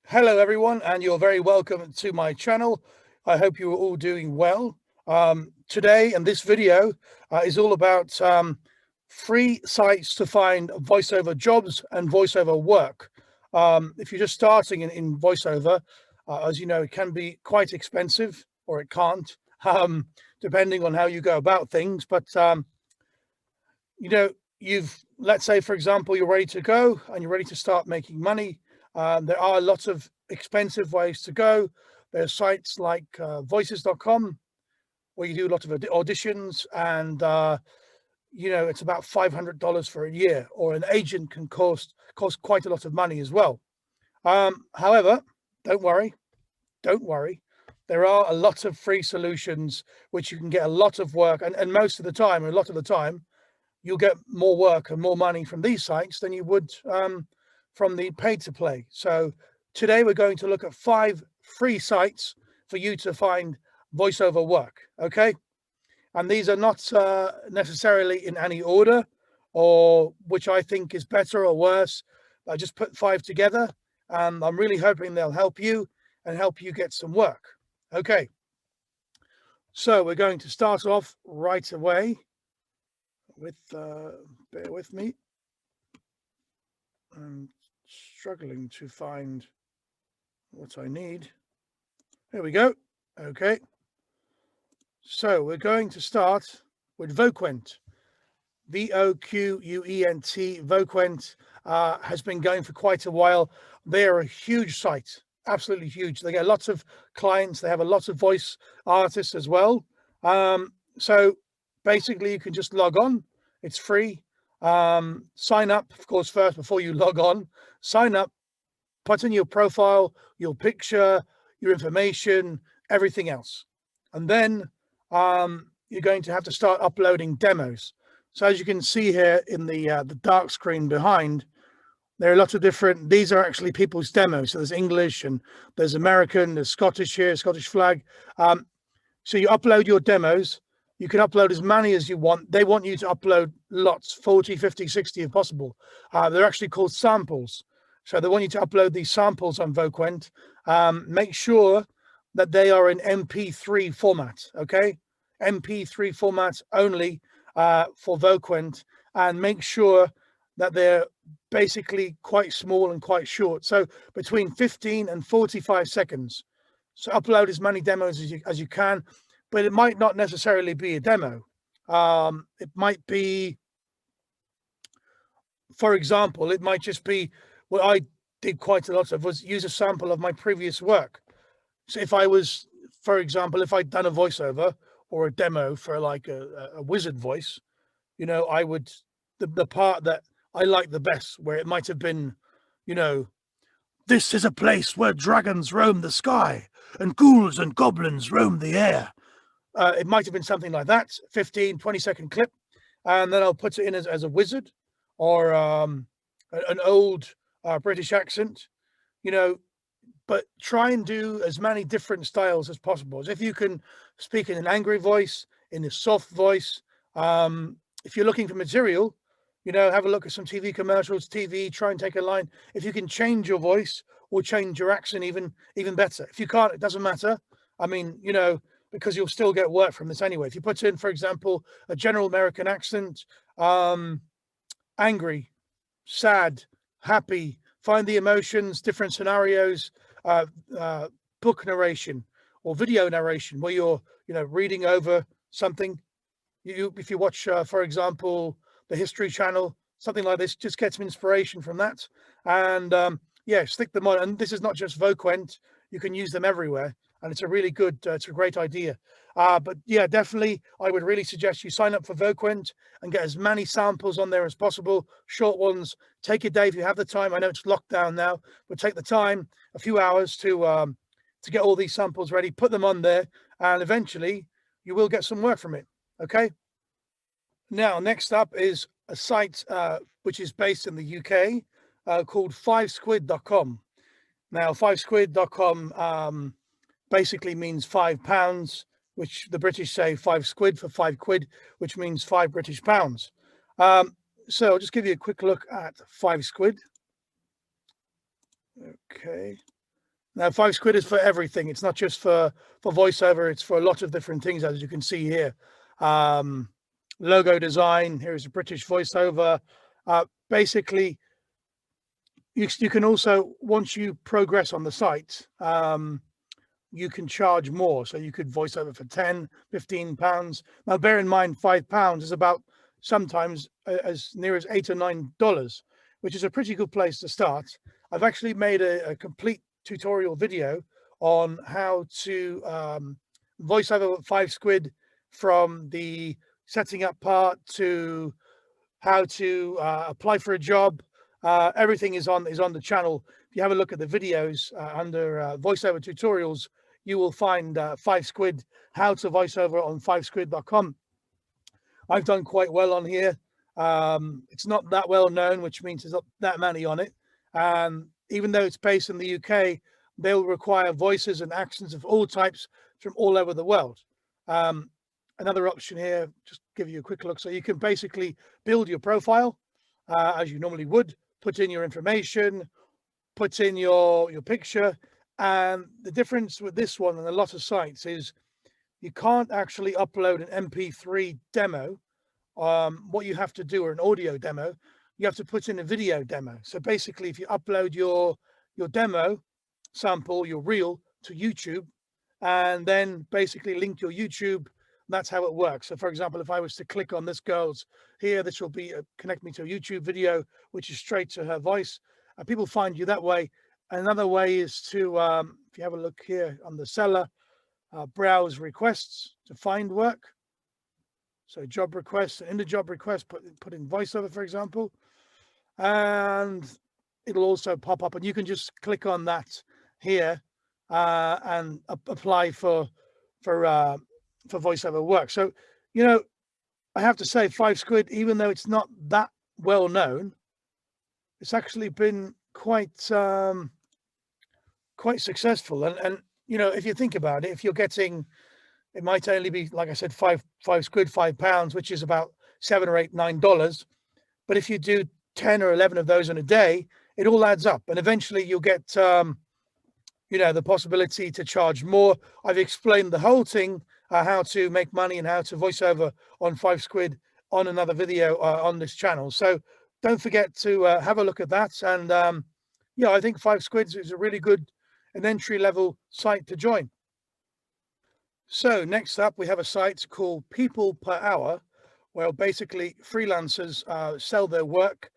Hello everyone, and you're very welcome to my channel. I hope you are all doing well. Today and this video is all about free sites to find voiceover jobs and voiceover work. If you're just starting in voiceover, as you know, it can be quite expensive, or it can't, depending on how you go about things. But you know, let's say, for example, you're ready to go and you're ready to start making money. There are lots of expensive ways to go. There's sites like voices.com, where you do a lot of auditions, and it's about $500 for a year, or an agent can cost quite a lot of money as well. However, don't worry, don't worry. There are a lot of free solutions which you can get a lot of work, and most of the time, a lot of the time, you'll get more work and more money from these sites than you would from the paid to play. So today we're going to look at 5 free sites for you to find voiceover work. Okay, and these are not necessarily in any order, or which I think is better or worse. I just put 5 together, and I'm really hoping they'll help you and help you get some work. Okay, so we're going to start off right away with bear with me. I'm struggling to find what I need. There we go. Okay, so we're going to start with Voquent. Voquent. Voquent has been going for quite a while. They are a huge site, absolutely huge. They get lots of clients. They have a lot of voice artists as well. So basically you can just log on. It's free. Sign up, of course, first before you log on. Sign up, put in your profile, your picture, your information, everything else, and then you're going to have to start uploading demos. So as you can see here in the dark screen behind, there are lots of different. These are actually people's demos. So there's English and there's American, there's Scottish here, Scottish flag. So you upload your demos. You can upload as many as you want. They want you to upload lots, 40, 50, 60 if possible. They're actually called samples. So they want you to upload these samples on Voquent. Make sure that they are in MP3 format, okay? MP3 format only for Voquent, and make sure that they're basically quite small and quite short. So between 15 and 45 seconds. So upload as many demos as you can, but it might not necessarily be a demo. It might be, for example, it might just be what I did quite a lot of was use a sample of my previous work. So if I was, for example, if I'd done a voiceover or a demo for like a wizard voice, I would, the part that I like the best, where it might have been, this is a place where dragons roam the sky and ghouls and goblins roam the air. It might have been something like that, 15, 20-second clip. And then I'll put it in as a wizard, or an old British accent, but try and do as many different styles as possible. As if you can speak in an angry voice, in a soft voice. If you're looking for material, have a look at some TV commercials, try and take a line. If you can change your voice or change your accent, even better. If you can't, it doesn't matter. I mean, because you'll still get work from this anyway. If you put in, for example, a general American accent, angry, sad, happy, find the emotions, different scenarios, book narration or video narration, where you're, reading over something. If you watch, for example, the History Channel, something like this, just get some inspiration from that. And yeah, stick them on. And this is not just Voquent. You can use them everywhere. And it's a really good, it's a great idea. But yeah, definitely, I would really suggest you sign up for Voquent and get as many samples on there as possible, short ones. Take a day if you have the time. I know it's locked down now, but take the time, a few hours to get all these samples ready, put them on there, and eventually you will get some work from it. Okay. Now, next up is a site which is based in the UK called FiveSquid.com. Now, FiveSquid.com basically means £5, which the British say 5 squid for 5 quid, which means 5 British pounds. So I'll just give you a quick look at FiveSquid. Okay. Now, FiveSquid is for everything. It's not just for voiceover. It's for a lot of different things, as you can see here. Logo design. Here's a British voiceover. Basically, you can also, once you progress on the site, you can charge more. So you could voice over for 10, 15 pounds. Now, bear in mind, £5 is about sometimes as near as $8 or $9, which is a pretty good place to start. I've actually made a complete tutorial video on how to voice over FiveSquid, from the setting up part to how to apply for a job. Everything is on the channel. If you have a look at the videos under voiceover tutorials, you will find FiveSquid, how to voiceover on FiveSquid.com. I've done quite well on here. It's not that well known, which means there's not that many on it. Even though it's based in the UK, they'll require voices and accents of all types from all over the world. Another option here, just give you a quick look. So you can basically build your profile as you normally would, put in your information, put in your picture. And the difference with this one and a lot of sites is you can't actually upload an MP3 demo. What you have to do, or an audio demo, you have to put in a video demo. So basically, if you upload your demo sample, your reel, to YouTube, and then basically link your YouTube, that's how it works. So for example, if I was to click on this girl's here, this will be connect me to a YouTube video, which is straight to her voice. People find you that way. Another way is to, if you have a look here on the seller, browse requests to find work. So job requests, and in the job request, put in voiceover, for example, and it'll also pop up, and you can just click on that here and apply for voiceover work. So, you know, I have to say, FiveSquid, even though it's not that well known, it's actually been quite successful. And you know, if you think about it, if you're getting, it might only be, like I said, FiveSquid, £5, which is about $7 or $8, $9. But if you do 10 or 11 of those in a day, it all adds up, and eventually you'll get you know, the possibility to charge more. I've explained the whole thing, how to make money and how to voice over on FiveSquid on another video on this channel. So don't forget to have a look at that. And yeah, I think FiveSquid is a really good and entry-level site to join. So next up, we have a site called People Per Hour, where basically freelancers sell their work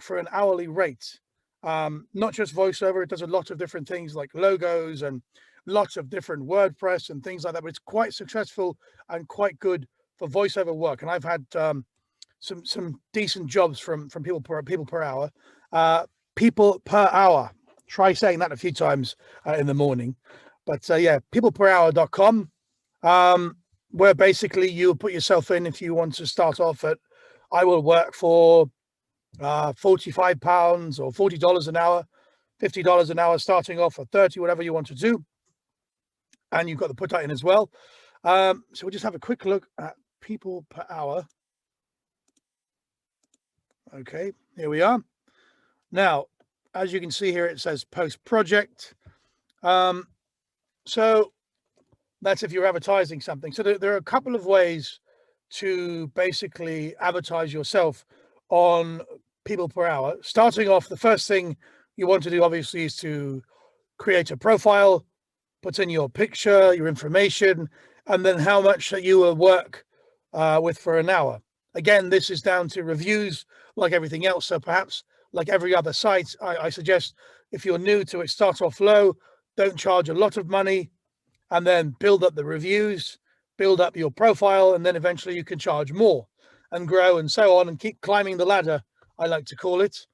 for an hourly rate. Not just voiceover, it does a lot of different things like logos and lots of different WordPress and things like that, but it's quite successful and quite good for voiceover work. And I've had some decent jobs from people per hour. People per hour. Try saying that a few times in the morning. But yeah, peopleperhour.com, where basically you put yourself in if you want to start off at, I will work for £45 or $40 an hour, $50 an hour, starting off at 30, whatever you want to do. And you've got to put that in as well. So we'll just have a quick look at people per hour. Okay, here we are. Now, as you can see here, it says post project. So that's if you're advertising something. So there are a couple of ways to basically advertise yourself on people per hour. Starting off, the first thing you want to do obviously is to create a profile, put in your picture, your information, and then how much that you will work with for an hour. Again, this is down to reviews like everything else. So perhaps like every other site, I suggest if you're new to it, start off low, don't charge a lot of money, and then build up the reviews, build up your profile, and then eventually you can charge more and grow and so on and keep climbing the ladder, I like to call it.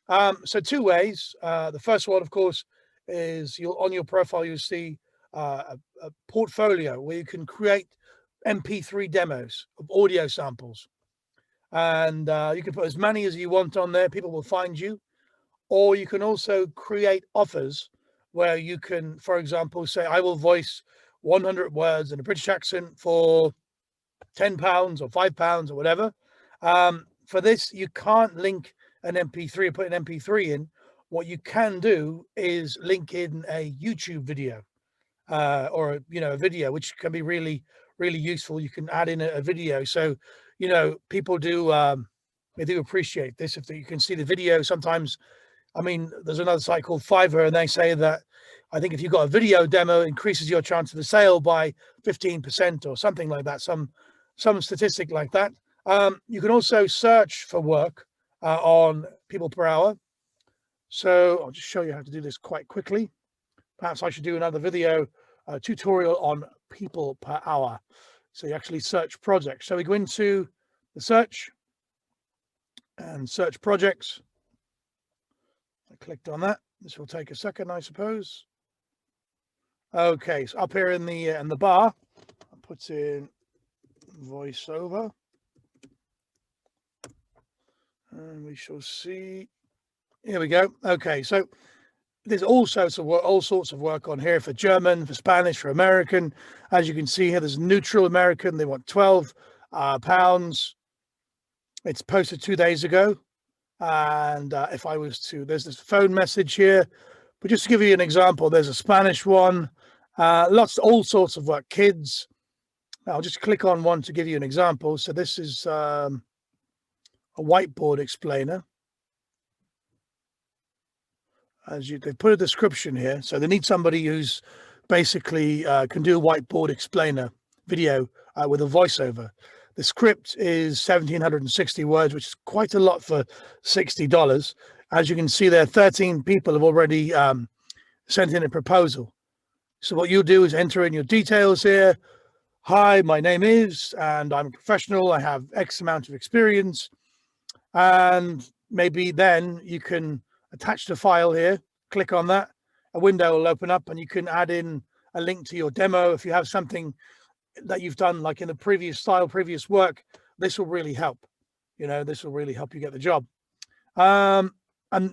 So two ways. The first one, of course, is on your profile, you'll see a portfolio where you can create MP3 demos of audio samples. And you can put as many as you want on there. People will find you. Or you can also create offers where you can, for example, say, I will voice 100 words in a British accent for £10 or £5 or whatever. For this, you can't link an MP3 or put an MP3 in. what you can do is link in a YouTube video or a video, which can be really useful. You can add in a video, so people do they do appreciate this if you can see the video. Sometimes, I mean, there's another site called Fiverr, and they say that I think if you've got a video demo, it increases your chance of the sale by 15% or something like that, some statistic like that. You can also search for work on people per hour. So I'll just show you how to do this quite quickly. Perhaps I should do another video tutorial on people per hour. So you actually search projects. So we go into the search and search projects. I clicked on that. This will take a second, I suppose. Okay, so up here in the bar, I put in voiceover, and we shall see. Here we go. Okay, so there's all sorts of work on here for German, for Spanish, for American. As you can see here, there's neutral American. They want 12 pounds. It's posted 2 days ago. And if I was to, there's this phone message here, but just to give you an example, there's a Spanish one, all sorts of work, kids. I'll just click on one to give you an example. So this is a whiteboard explainer. They put a description here, so they need somebody who's basically can do a whiteboard explainer video with a voiceover. The script is 1,760 words, which is quite a lot for $60. As you can see there, 13 people have already sent in a proposal. So what you'll do is enter in your details here. Hi, my name is, and I'm a professional. I have X amount of experience. And maybe then you can attach the file here, click on that, a window will open up, and you can add in a link to your demo. If you have something that you've done like in the previous work, this will really help. This will really help you get the job. And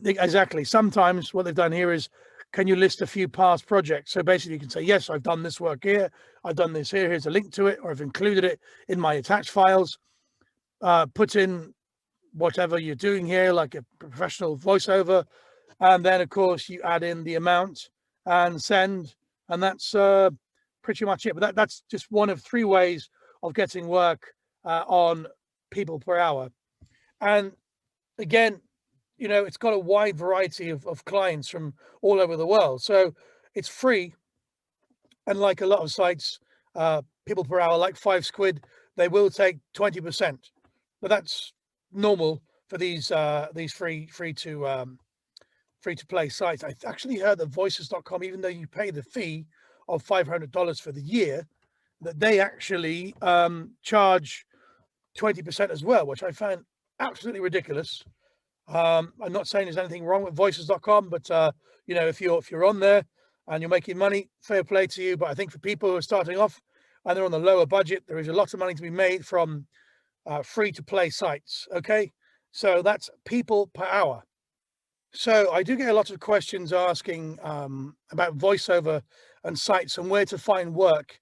exactly, sometimes what they've done here is, can you list a few past projects? So basically you can say, yes, I've done this work here, I've done this here, here's a link to it, or I've included it in my attached files. Put in whatever you're doing here, like a professional voiceover, and then of course you add in the amount and send, and that's pretty much it. But that's just one of 3 ways of getting work on people per hour. And again, it's got a wide variety of clients from all over the world, so it's free. And like a lot of sites, people per hour, like FiveSquid, they will take 20%, but that's normal for these free to play sites. I actually heard that Voices.com, even though you pay the fee of $500 for the year, that they actually charge 20% as well, which I found absolutely ridiculous. I'm not saying there's anything wrong with Voices.com, but if you're on there and you're making money, fair play to you. But I think for people who are starting off and they're on the lower budget, there is a lot of money to be made from free to play sites. Okay, so that's people per hour. So I do get a lot of questions asking about voiceover and sites and where to find work,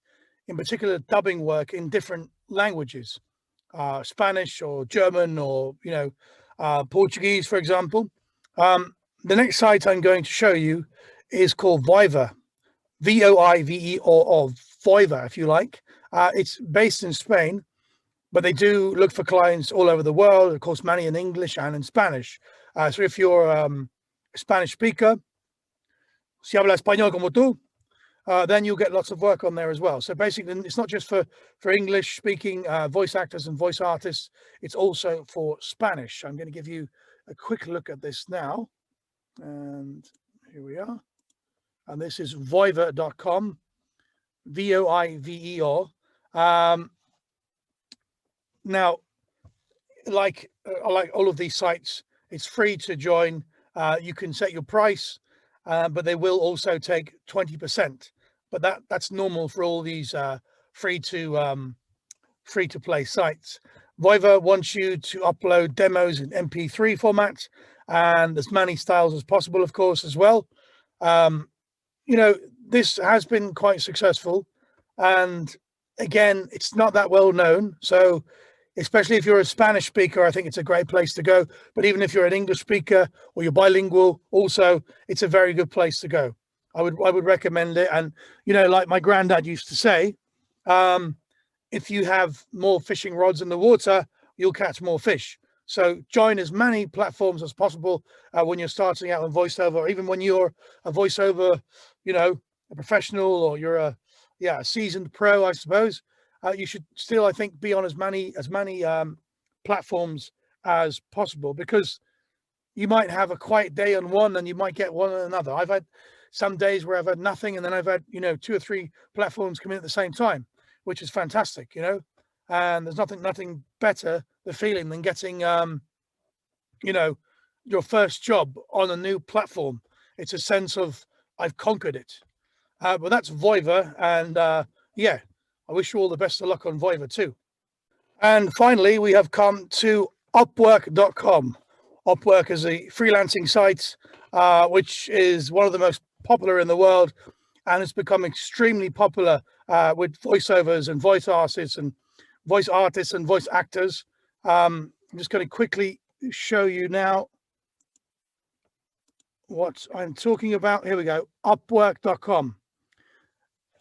in particular dubbing work in different languages, Spanish or German or Portuguese, for example. The next site I'm going to show you is called Voiver, V-O-I-V-E, or Voiver, if you like. It's based in Spain, but they do look for clients all over the world, of course, many in English and in Spanish. So if you're a Spanish speaker, si habla español como tú, then you'll get lots of work on there as well. So basically, it's not just for English speaking voice actors and voice artists, it's also for Spanish. I'm going to give you a quick look at this now. And here we are. And this is voiver.com, V-O-I-V-E-R. Now, like all of these sites, it's free to join. You can set your price, but they will also take 20%. But that's normal for all these free to play sites. Voiver wants you to upload demos in MP3 format, and as many styles as possible, of course, as well. This has been quite successful, and again, it's not that well known. So especially if you're a Spanish speaker, I think it's a great place to go. But even if you're an English speaker or you're bilingual, also, it's a very good place to go. I would recommend it. And, you know, like my granddad used to say, if you have more fishing rods in the water, you'll catch more fish. So join as many platforms as possible when you're starting out on voiceover, or even when you're a voiceover, you know, a professional, or you're a seasoned pro, I suppose. You should still, I think, be on as many platforms as possible, because you might have a quiet day on one and you might get one on another. I've had some days where I've had nothing, and then I've had, you know, 2 or 3 platforms come in at the same time, which is fantastic, you know. And there's nothing better the feeling than getting you know, your first job on a new platform. It's a sense of I've conquered it. But that's Voiver, and yeah, I wish you all the best of luck on Voiver too. And finally, we have come to Upwork.com. Upwork is a freelancing site which is one of the most popular in the world, and it's become extremely popular with voiceovers and voice artists and voice actors. I'm just going to quickly show you now what I'm talking about. Here we go, Upwork.com.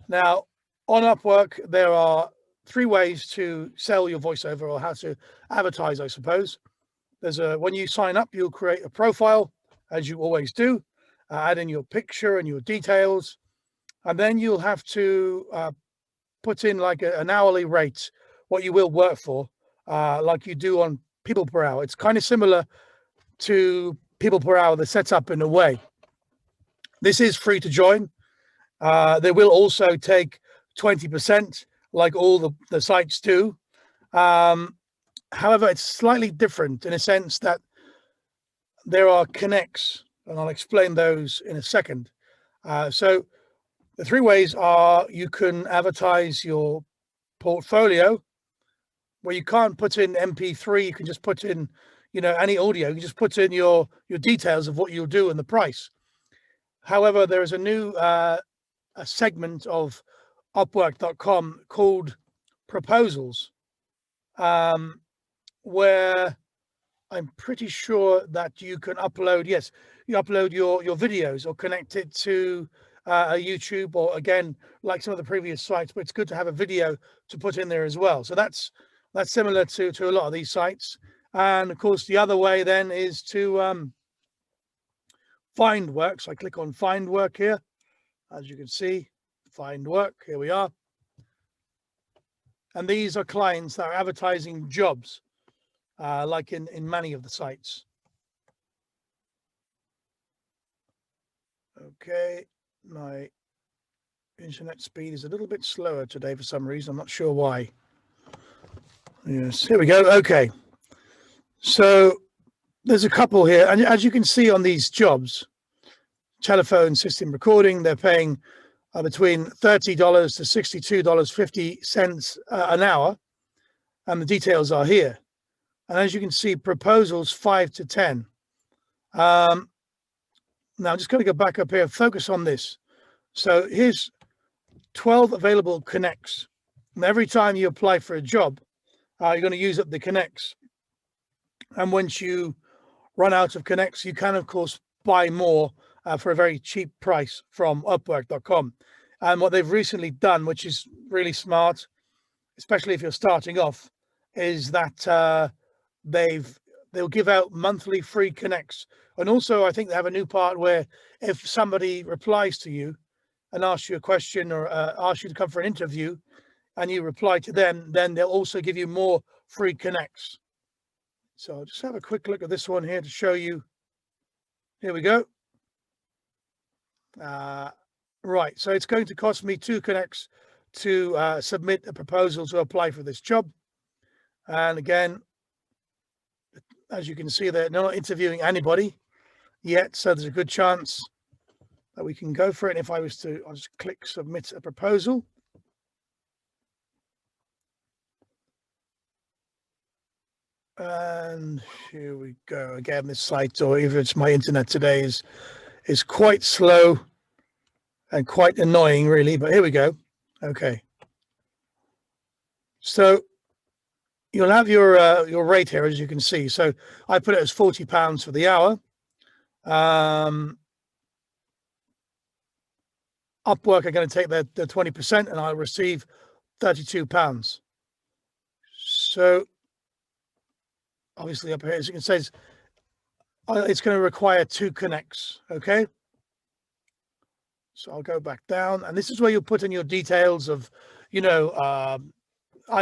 Now, on Upwork, there are 3 ways to sell your voiceover, or how to advertise, I suppose. There's when you sign up, you'll create a profile, as you always do, add in your picture and your details, and then you'll have to put in like an hourly rate, what you will work for, like you do on people per hour. It's kind of similar to people per hour, the setup in a way. This is free to join. They will also take 20%, like all the sites do. However, it's slightly different in a sense that there are connects, and I'll explain those in a second. So the 3 ways are: you can advertise your portfolio, where you can't put in MP3, you can just put in, you know, any audio. You just put in your details of what you'll do and the price. However, there is a new a segment of Upwork.com called proposals, where I'm pretty sure that you can upload, yes, you upload your videos or connect it to a YouTube, or again, like some of the previous sites, but it's good to have a video to put in there as well. So that's similar to a lot of these sites. And of course, the other way then is to find work. So I click on find work here, as you can see, find work, here we are. And these are clients that are advertising jobs, like in many of the sites. Okay, my internet speed is a little bit slower today for some reason. I'm not sure why. Yes, here we go. Okay, so there's a couple here, and as you can see on these jobs, telephone system recording, they're paying between $30 to $62.50 an hour, and the details are here. And as you can see, proposals 5 to 10. Now I'm just going to go back up here, focus on this. So here's 12 available connects. And every time you apply for a job, you're going to use up the connects. And once you run out of connects, you can, of course, buy more for a very cheap price from Upwork.com. And what they've recently done, which is really smart, especially if you're starting off, is that they'll give out monthly free connects. And also, I think they have a new part where if somebody replies to you and asks you a question, or asks you to come for an interview, and you reply to them, then they'll also give you more free connects. So I'll just have a quick look at this one here to show you. Here we go. Right, so it's going to cost me 2 connects to submit a proposal to apply for this job. And again, as you can see, they're not interviewing anybody yet, so there's a good chance that we can go for it. And if I was to, I'll just click submit a proposal. And here we go. Again, this site, or even it's my internet today, is quite slow and quite annoying, really. But here we go. Okay. So you'll have your rate here, as you can see. So I put it as £40 for the hour. Upwork are going to take the 20%, and I'll receive £32. So obviously up here, as you can see, it's going to require 2 connects. Okay. So I'll go back down, and this is where you'll put in your details of, I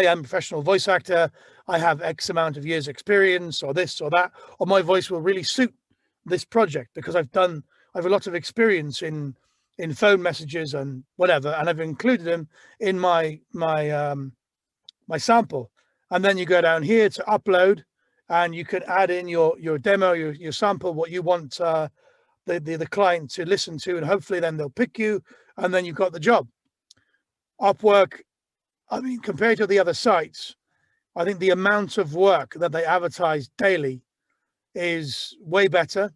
am a professional voice actor. I have X amount of years experience, or this or that, or my voice will really suit this project because I have a lot of experience in phone messages and whatever, and I've included them in my sample. And then you go down here to upload, and you can add in your demo, your sample, what you want the client to listen to, and hopefully then they'll pick you, and then you've got the job. Upwork, I mean, compared to the other sites, I think the amount of work that they advertise daily is way better.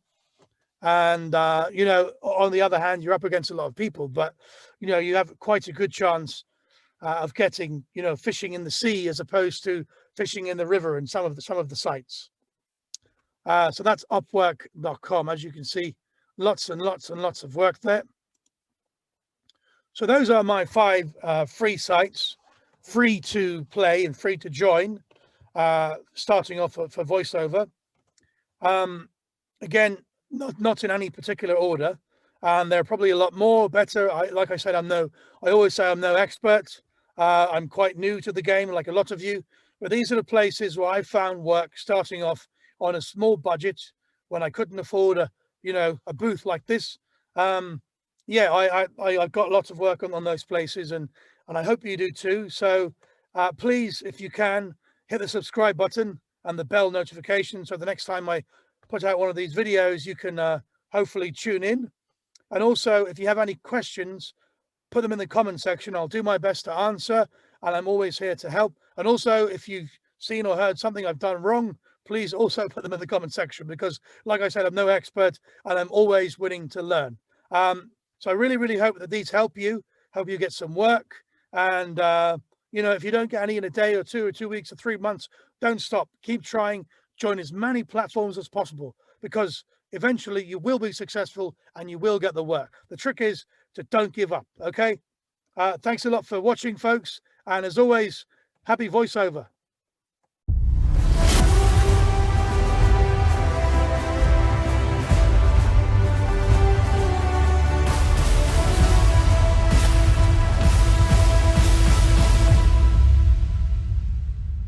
And, on the other hand, you're up against a lot of people, but, you have quite a good chance of getting, fishing in the sea as opposed to fishing in the river in some of the sites. So that's Upwork.com. As you can see, lots and lots and lots of work there. So those are my 5 free sites, free to play and free to join, starting off for VoiceOver. Again, not in any particular order, and there are probably a lot more better. Like I said, I always say I'm no expert. I'm quite new to the game, like a lot of you, but these are the places where I found work starting off on a small budget when I couldn't afford a booth like this. Yeah, I've got lots of work on those places, and I hope you do too. So please, if you can, hit the subscribe button and the bell notification, so the next time I put out one of these videos, you can hopefully tune in. And also, if you have any questions, put them in the comment section. I'll do my best to answer, and I'm always here to help. And also, if you've seen or heard something I've done wrong, please also put them in the comment section, because like I said, I'm no expert, and I'm always willing to learn. So I really, really hope that these help you get some work. And, if you don't get any in a day or 2 or 2 weeks or 3 months, don't stop. Keep trying. Join as many platforms as possible, because eventually you will be successful and you will get the work. The trick is to don't give up. Okay. Thanks a lot for watching, folks. And as always, happy voiceover.